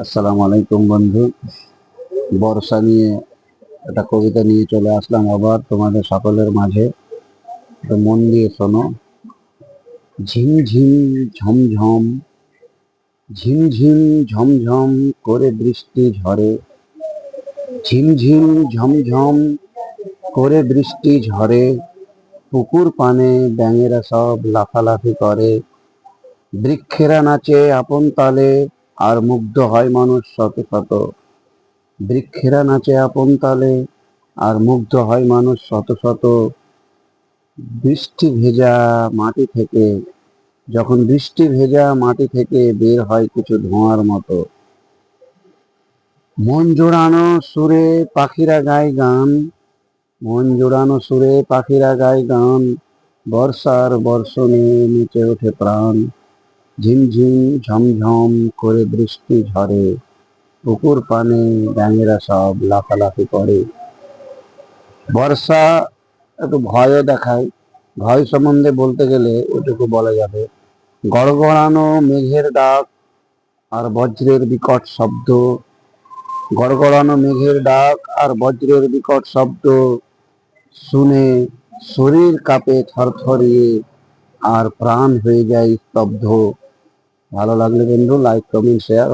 আসসালামু আলাইকুম বন্ধু। বর্ষা নিয়ে একটা কবিতা নিয়ে চলে আসলাম আবার তোমাদের সকলের মাঝে। তো মন দিয়ে শোনো। ঝিমঝিম ঝমঝম, ঝিমঝিম ঝমঝম করে বৃষ্টি ঝরে। ঝিমঝিম ঝমঝম করে বৃষ্টি ঝরে, পুকুর পানে ব্যাঙেরা সব লাফালাফি করে। বৃক্ষেরা নাচে আপন তালে, আর মুগ্ধ হয় মানুষ শত শত। বৃক্ষেরা নাচে আপন তালে, আর মুগ্ধ হয় মানুষ শত শত। বৃষ্টি ভেজা মাটি থেকে, যখন বৃষ্টি ভেজা মাটি থেকে বের হয় কিছু ধোঁয়ার মতো। মন জোড়ানো সুরে পাখিরা গায় গান, মন জোড়ানো সুরে পাখিরা গায় গান। বর্ষার বর্ষণে নেচে ওঠে প্রাণ। ঝিমঝিম ঝমঝম করে বৃষ্টি ঝরে, পুকুর পানে ব্যাঙেরা সব লাফালাফি করে। বর্ষা একটু ভয়ও দেখায়। ভয় সম্বন্ধে বলতে গেলে এটুকু বলা যাবে, গড়গড়ানো মেঘের ডাক আর বজ্রের বিকট শব্দ। গড়গড়ানো মেঘের ডাক আর বজ্রের বিকট শব্দ শুনে শরীর কাঁপে থরথরিয়ে, আর প্রাণ হয়ে যায় স্তব্ধ। ভালো লাগলে বন্ধু লাইক কমেন্ট শেয়ার